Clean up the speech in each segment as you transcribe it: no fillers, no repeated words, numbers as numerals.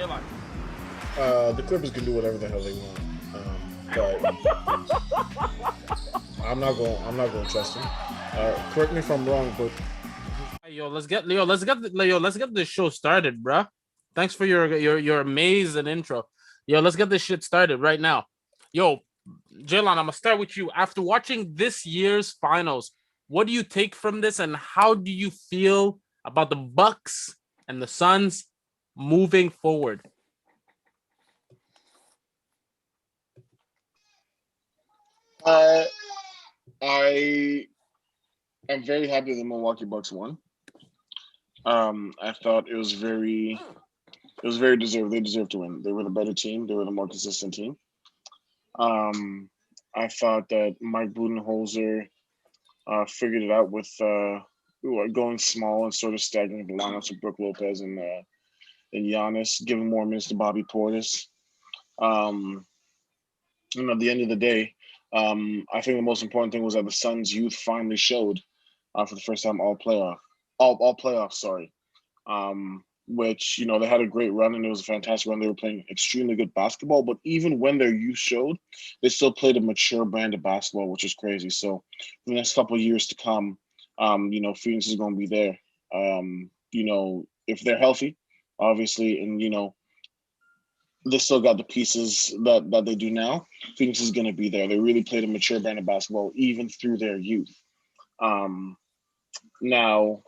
J-Line. The Clippers can do whatever the hell they want, but I'm not going to trust them. Correct me if I'm wrong, but Let's get this show started, bruh. Thanks for your amazing intro. Let's get this shit started right now. Jalen, I'm gonna start with you. After watching this year's finals, what do you take from this, and how do you feel about the Bucks and the Suns moving forward? I am very happy the Milwaukee Bucks won. I thought it was very deserved. They deserved to win. They were the better team. They were the more consistent team. I thought that Mike Budenholzer figured it out with going small and sort of staggering the lineups with Brook Lopez and Giannis, giving more minutes to Bobby Portis. At the end of the day, I think the most important thing was that the Suns' youth finally showed for the first time all playoffs. Sorry, which they had a great run and it was a fantastic run. They were playing extremely good basketball, but even when their youth showed, they still played a mature brand of basketball, which is crazy. So for the next couple of years to come, Phoenix is going to be there. If they're healthy, obviously, and they still got the pieces that they do now. Phoenix is going to be there. They really played a mature brand of basketball, even through their youth. Now,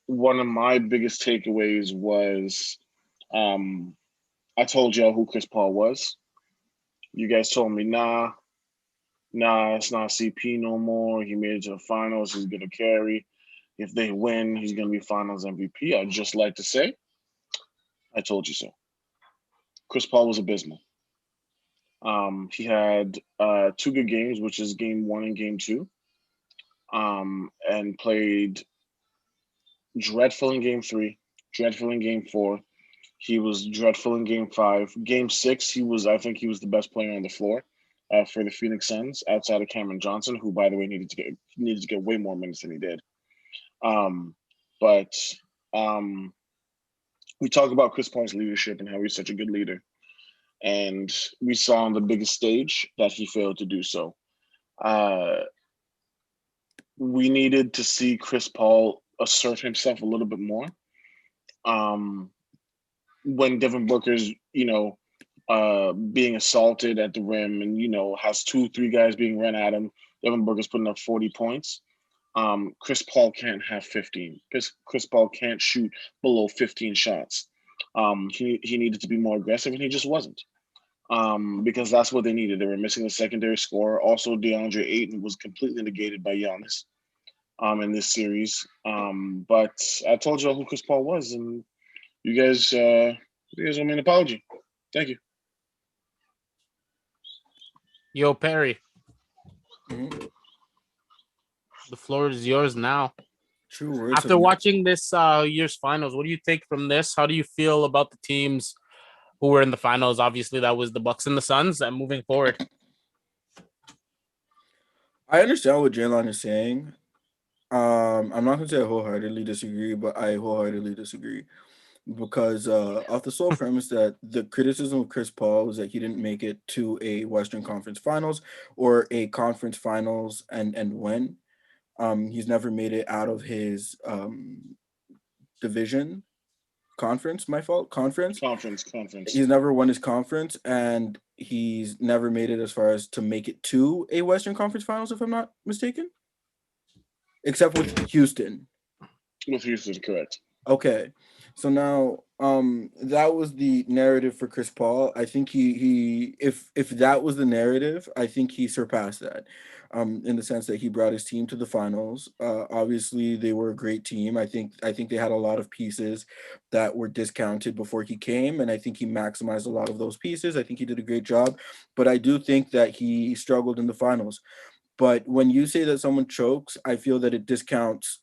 one of my biggest takeaways was I told y'all who Chris Paul was. You guys told me, nah, it's not CP no more. He made it to the finals. He's going to carry. If they win, he's going to be finals MVP. I'd just like to say, I told you so. Chris Paul was abysmal. He had 2 good games, which is game 1 and game 2, and played dreadful in game 3, dreadful in game 4. He was dreadful in game 5. Game 6, I think he was the best player on the floor for the Phoenix Suns, outside of Cameron Johnson, who, by the way, needed to get way more minutes than he did. But we talk about Chris Paul's leadership and how he's such a good leader. And we saw on the biggest stage that he failed to do so. We needed to see Chris Paul assert himself a little bit more. When Devin Booker's, being assaulted at the rim and, has 2-3 guys being run at him, Devin Booker's putting up 40 points. Chris Paul can't have 15. Chris Paul can't shoot below 15 shots. He needed to be more aggressive, and he just wasn't. Because that's what they needed. They were missing a secondary scorer. Also, DeAndre Ayton was completely negated by Giannis in this series. But I told you who Chris Paul was, and you guys owe me an apology. Thank you. Yo, Perry. Mm-hmm. The floor is yours now. True words. After watching this year's finals, what do you take from this? How do you feel about the teams who were in the finals? Obviously, that was the Bucks and the Suns. And moving forward, I understand what Jalen is saying. I'm not going to say I wholeheartedly disagree, but I wholeheartedly disagree. Because off the sole premise that the criticism of Chris Paul was that he didn't make it to a Western Conference Finals or a conference finals and win. He's never made it out of his division. Conference. He's never won his conference, and he's never made it as far as to make it to a Western Conference Finals, if I'm not mistaken. Except with Houston. With Houston, correct. Okay. So now that was the narrative for Chris Paul. I think if that was the narrative, I think he surpassed that. In the sense that he brought his team to the finals. Obviously, they were a great team. I think they had a lot of pieces that were discounted before he came, and I think he maximized a lot of those pieces. I think he did a great job, but I do think that he struggled in the finals. But when you say that someone chokes, I feel that it discounts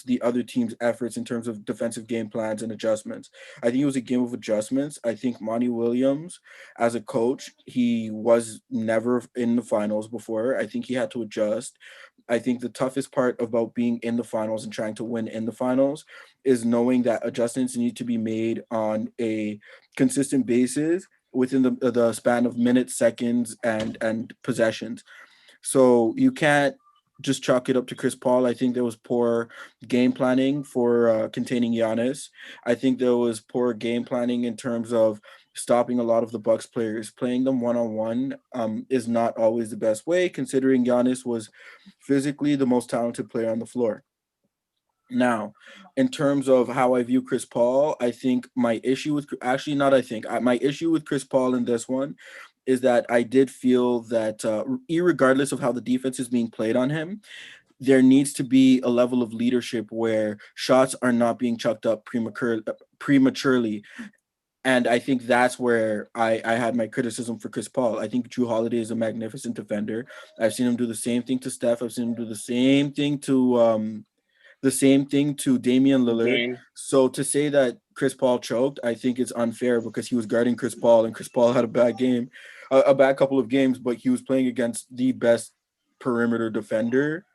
the other team's efforts in terms of defensive game plans and adjustments. I think it was a game of adjustments. I think Monty Williams, as a coach, he was never in the finals before. I think he had to adjust. I think the toughest part about being in the finals and trying to win in the finals is knowing that adjustments need to be made on a consistent basis within the span of minutes, seconds, and possessions. So you can't just chalk it up to Chris Paul. I think there was poor game planning for containing Giannis. I think there was poor game planning in terms of stopping a lot of the Bucks players. Playing them one on one is not always the best way, considering Giannis was physically the most talented player on the floor. Now, in terms of how I view Chris Paul, I think my issue with actually not I think my issue with Chris Paul in this one is that I did feel that irregardless of how the defense is being played on him, there needs to be a level of leadership where shots are not being chucked up prematurely. And I think that's where I had my criticism for Chris Paul. I think Drew Holiday is a magnificent defender. I've seen him do the same thing to Steph. I've seen him do the same thing to Damian Lillard. Dame. So to say that Chris Paul choked, I think it's unfair because he was guarding Chris Paul and Chris Paul had a bad game, a bad couple of games, but he was playing against the best perimeter defender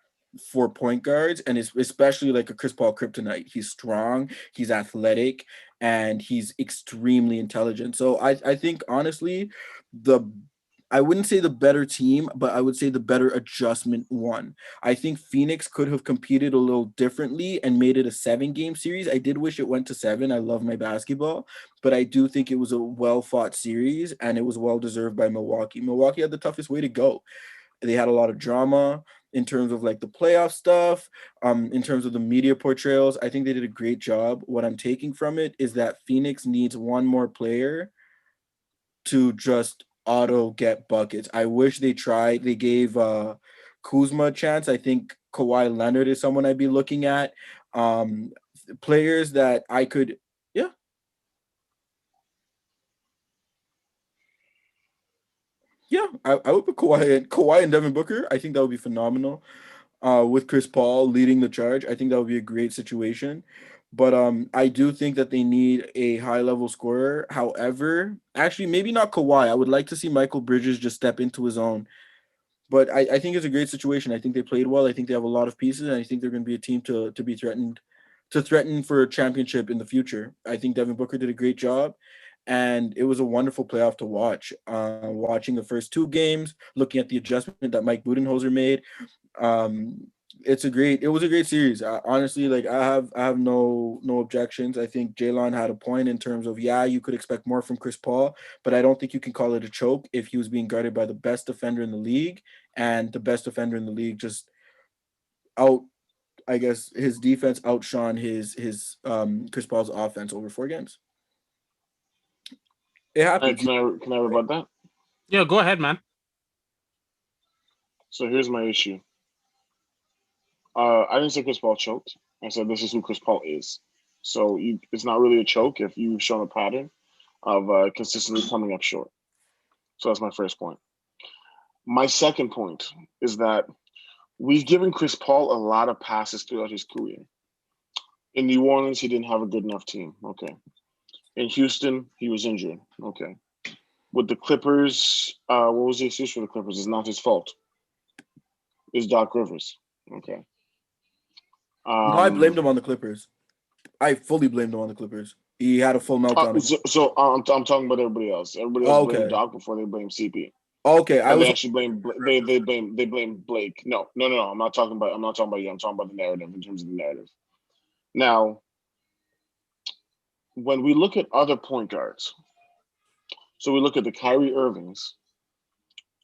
for point guards, and it's especially like a Chris Paul kryptonite. He's strong, he's athletic, and he's extremely intelligent. So I think honestly, the I wouldn't say the better team, but I would say the better adjustment won. I think Phoenix could have competed a little differently and made it a 7-game series. I did wish it went to 7. I love my basketball, but I do think it was a well-fought series and it was well-deserved by Milwaukee. Milwaukee had the toughest way to go. They had a lot of drama in terms of like the playoff stuff, in terms of the media portrayals. I think they did a great job. What I'm taking from it is that Phoenix needs one more player to just auto get buckets. I wish they tried. They gave Kuzma a chance. I think Kawhi Leonard is someone I'd be looking at. Players that I could, yeah. Yeah, I would put Kawhi and Devin Booker. I think that would be phenomenal. With Chris Paul leading the charge, I think that would be a great situation. But I do think that they need a high level scorer. However, actually, maybe not Kawhi. I would like to see Michael Bridges just step into his own. But I think it's a great situation. I think they played well. I think they have a lot of pieces, and I think they're going to be a team to be threatened, to threaten for a championship in the future. I think Devin Booker did a great job, and it was a wonderful playoff to watch. Watching the first 2 games, looking at the adjustment that Mike Budenholzer made, um, it was a great series. Honestly, like I have no objections. I think Jalen had a point in terms of, yeah, you could expect more from Chris Paul, but I don't think you can call it a choke if he was being guarded by the best defender in the league, and the best defender in the league just out, I guess his defense outshone his Chris Paul's offense over 4 games. It happens. Can I rebut that? Yeah, go ahead, man. So here's my issue. I didn't say Chris Paul choked. I said this is who Chris Paul is. So it's not really a choke if you've shown a pattern of consistently coming up short. So that's my first point. My second point is that we've given Chris Paul a lot of passes throughout his career. In New Orleans, he didn't have a good enough team. Okay. In Houston, he was injured. Okay. With the Clippers, what was the excuse for the Clippers? It's not his fault. It's Doc Rivers. Okay. No, I blamed him on the Clippers. I fully blamed him on the Clippers. He had a full meltdown. I'm talking about everybody else. Everybody else blamed Doc before they blamed CP. Okay, they actually blame they blame Blake. No. I'm not talking about you. I'm talking about the narrative in terms of the narrative. Now, when we look at other point guards, so we look at the Kyrie Irvings,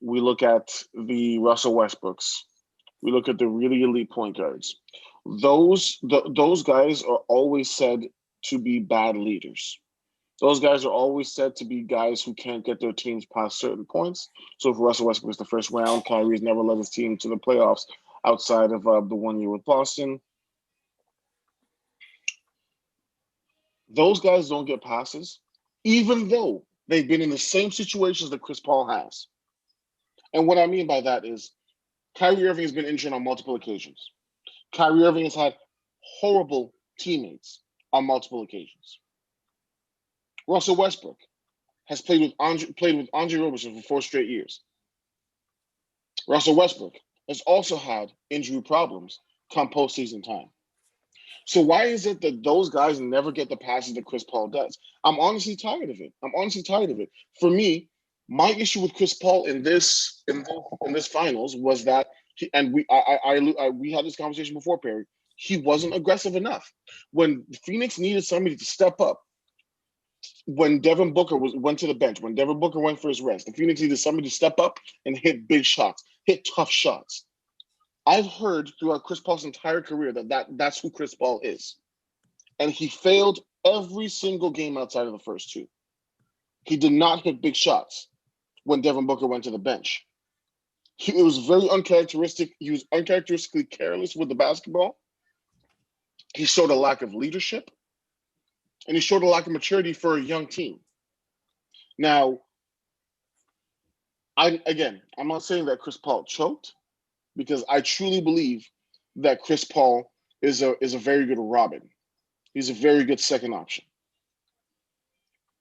we look at the Russell Westbrooks, we look at the really elite point guards. Those guys are always said to be bad leaders. Those guys are always said to be guys who can't get their teams past certain points. So if Russell Westbrook is the first round, Kyrie's never led his team to the playoffs outside of the 1 year with Boston. Those guys don't get passes, even though they've been in the same situations that Chris Paul has. And what I mean by that is Kyrie Irving has been injured on multiple occasions. Kyrie Irving has had horrible teammates on multiple occasions. Russell Westbrook has played with Andre Roberson for 4 straight years. Russell Westbrook has also had injury problems come postseason time. So why is it that those guys never get the passes that Chris Paul does? I'm honestly tired of it. For me, my issue with Chris Paul in this finals was that we had this conversation before, Perry. He wasn't aggressive enough. When Phoenix needed somebody to step up, when Devin Booker went to the bench, when Devin Booker went for his rest, the Phoenix needed somebody to step up and hit big shots, hit tough shots. I've heard throughout Chris Paul's entire career that's who Chris Paul is. And he failed every single game outside of the first two. He did not hit big shots when Devin Booker went to the bench. It was very uncharacteristic. He was uncharacteristically careless with the basketball. He showed a lack of leadership. And he showed a lack of maturity for a young team. Now, I'm not saying that Chris Paul choked, because I truly believe that Chris Paul is a very good Robin. He's a very good second option.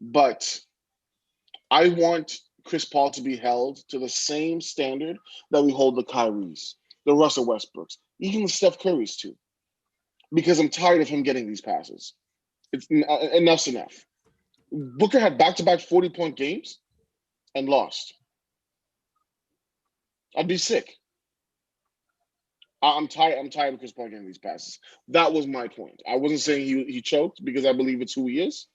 But I want Chris Paul to be held to the same standard that we hold the Kyries, the Russell Westbrooks, even the Steph Currys too. Because I'm tired of him getting these passes. Enough's enough. Booker had back-to-back 40-point games and lost. I'd be sick. I'm tired of Chris Paul getting these passes. That was my point. I wasn't saying he choked, because I believe it's who he is,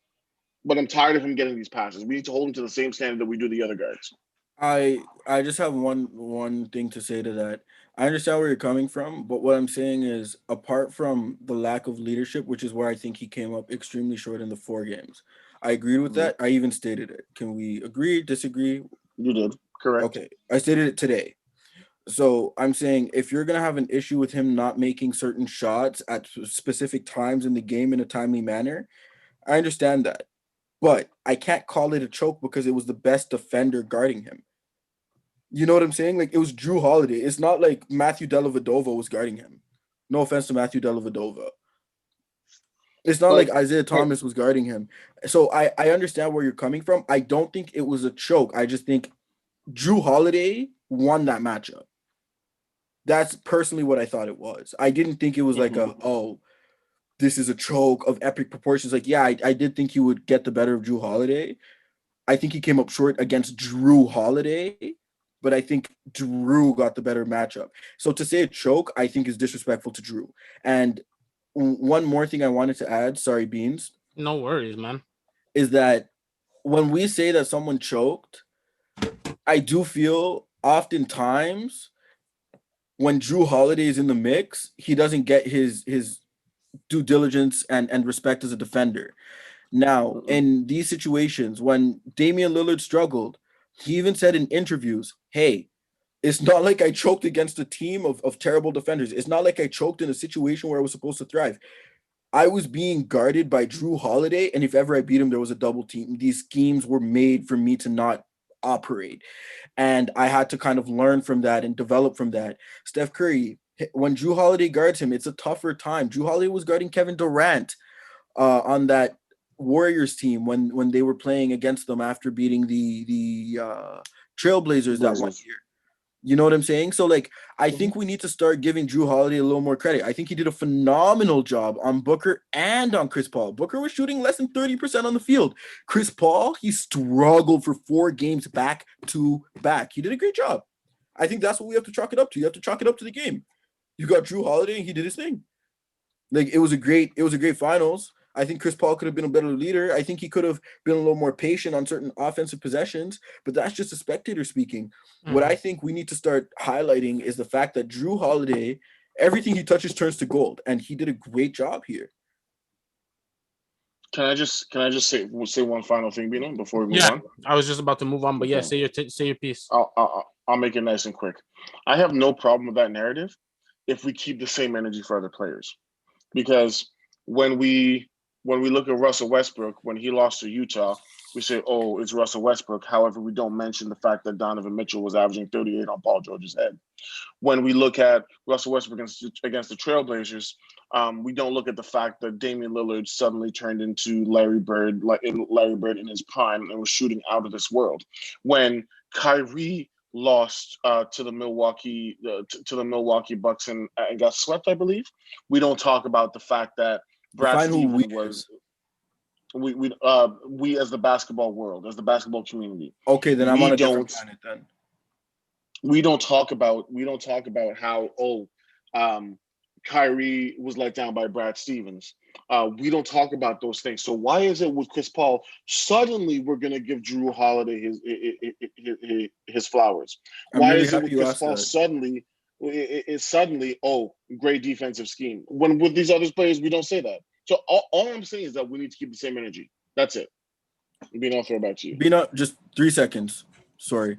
but I'm tired of him getting these passes. We need to hold him to the same standard that we do the other guys. I just have one thing to say to that. I understand where you're coming from, but what I'm saying is, apart from the lack of leadership, which is where I think he came up extremely short in the 4 games, I agreed with that. I even stated it. Can we agree, disagree? You did. Correct. Okay. I stated it today. So I'm saying, if you're going to have an issue with him not making certain shots at specific times in the game in a timely manner, I understand that. But I can't call it a choke because it was the best defender guarding him. You know what I'm saying? Like, it was Drew Holiday. It's not like Matthew Dellavedova was guarding him. No offense to Matthew Dellavedova. It's not like Isaiah Thomas was guarding him. So I understand where you're coming from. I don't think it was a choke. I just think Drew Holiday won that matchup. That's personally what I thought it was. I didn't think it was like this is a choke of epic proportions. Like, yeah, I did think he would get the better of Drew Holiday. I think he came up short against Drew Holiday, but I think Drew got the better matchup. So to say a choke, I think is disrespectful to Drew. And one more thing I wanted to add, sorry, Beans. No worries, man. Is that when we say that someone choked, I do feel oftentimes when Drew Holiday is in the mix, he doesn't get his due diligence and respect as a defender. Now, in these situations, when Damian Lillard struggled, he even said in interviews, hey, it's not like I choked against a team of terrible defenders. It's not like I choked in a situation where I was supposed to thrive. I was being guarded by Drew Holiday, and if ever I beat him, there was a double team. These schemes were made for me to not operate. And I had to kind of learn from that and develop from that. Steph Curry, when Drew Holiday guards him, it's a tougher time. Drew Holiday was guarding Kevin Durant on that Warriors team when they were playing against them after beating the Trailblazers that one year. You know what I'm saying? So, like, I think we need to start giving Drew Holiday a little more credit. I think he did a phenomenal job on Booker and on Chris Paul. Booker was shooting less than 30% on the field. Chris Paul, he struggled for 4 games back to back. He did a great job. I think that's what we have to chalk it up to. You have to chalk it up to the game. You got Drew Holiday, and he did his thing. Like, it was a great finals. I think Chris Paul could have been a better leader. I think he could have been a little more patient on certain offensive possessions, but that's just a spectator speaking. What I think we need to start highlighting is the fact that Drew Holiday, everything he touches turns to gold, and he did a great job here. Can I just say one final thing, Bino, before we move on? I was just about to move on, but yeah, say your piece. I'll make it nice and quick. I have no problem with that narrative if we keep the same energy for other players, because when we look at Russell Westbrook, when he lost to Utah, we say, oh, it's Russell Westbrook. However, we don't mention the fact that Donovan Mitchell was averaging 38 on Paul George's head. When we look at Russell Westbrook against the Trailblazers, we don't look at the fact that Damian Lillard suddenly turned into Larry Bird in his prime and was shooting out of this world. When Kyrie lost to the Milwaukee Bucks and got swept, I believe. We don't talk about the fact that Brad Define who we Stevens was is. we as the basketball world, as the basketball community. Okay, then I'm we on a don't different planet then. we don't talk about how Kyrie was let down by Brad Stevens. We don't talk about those things. So why is it with Chris Paul suddenly we're going to give Drew Holiday his flowars? I'm Why really is it happy with you Chris asked Paul that. suddenly great defensive scheme? When with these other players we don't say that. So all I'm saying is that we need to keep the same energy. That's it. Being, I'll throw it back to you. Bina, just 3 seconds. Sorry.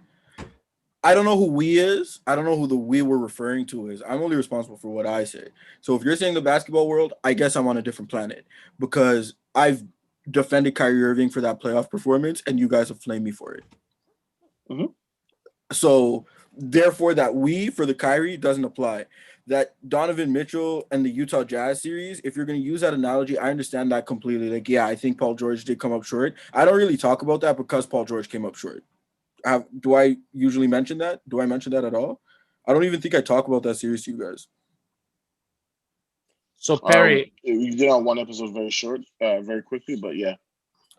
I don't know who we is. I don't know who the we we're referring to is. I'm only responsible for what I say. So if you're saying the basketball world, I guess I'm on a different planet because I've defended Kyrie Irving for that playoff performance and you guys have flamed me for it. Mm-hmm. So therefore that we for the Kyrie doesn't apply. That Donovan Mitchell and the Utah Jazz series, if you're going to use that analogy, I understand that completely. Like, yeah, I think Paul George did come up short. I don't really talk about that because Paul George came up short. Do I usually mention that? Do I mention that at all? I don't even think I talk about that series to you guys. So Perry, you did on one episode very short, very quickly, but yeah.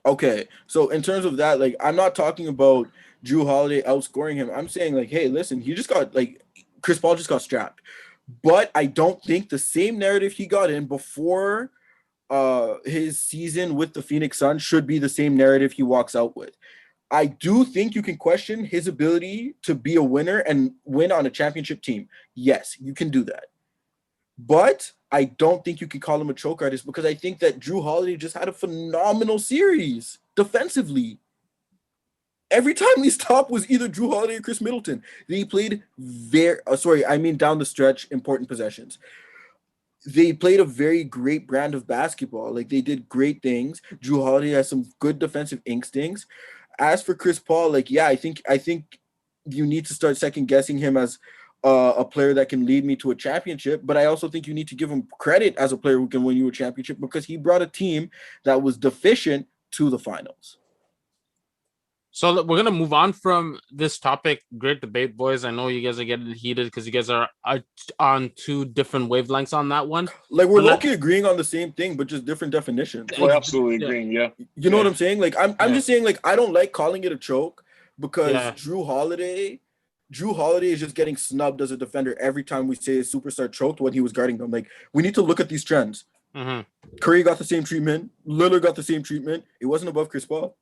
Okay, so in terms of that, like, I'm not talking about Drew Holiday outscoring him. I'm saying, like, hey, listen, he just got, like, Chris Paul just got strapped. But I don't think the same narrative he got in before his season with the Phoenix Suns should be the same narrative he walks out with. I do think you can question his ability to be a winner and win on a championship team. Yes, you can do that. But I don't think you can call him a choke artist because I think that Drew Holiday just had a phenomenal series defensively. Every time he stopped was either Drew Holiday or Chris Middleton. They played down the stretch, important possessions. They played a very great brand of basketball. Like, they did great things. Drew Holiday has some good defensive instincts. As for Chris Paul, like, yeah, I think you need to start second guessing him as a player that can lead me to a championship. But I also think you need to give him credit as a player who can win you a championship because he brought a team that was deficient to the finals. so we're gonna move on from this topic. Great debate, boys. I know you guys are getting heated because you guys are on two different wavelengths on that one. Like, we're low-key agreeing on the same thing, but just different definitions. We're absolutely agreeing, yeah. You know what I'm saying? Like, I'm just saying, like, I don't like calling it a choke because Yeah. Drew Holiday is just getting snubbed as a defender every time we say a superstar choked when he was guarding them. Like, we need to look at these trends. Mm-hmm. Curry got the same treatment. Lillard got the same treatment. It wasn't above Chris Paul.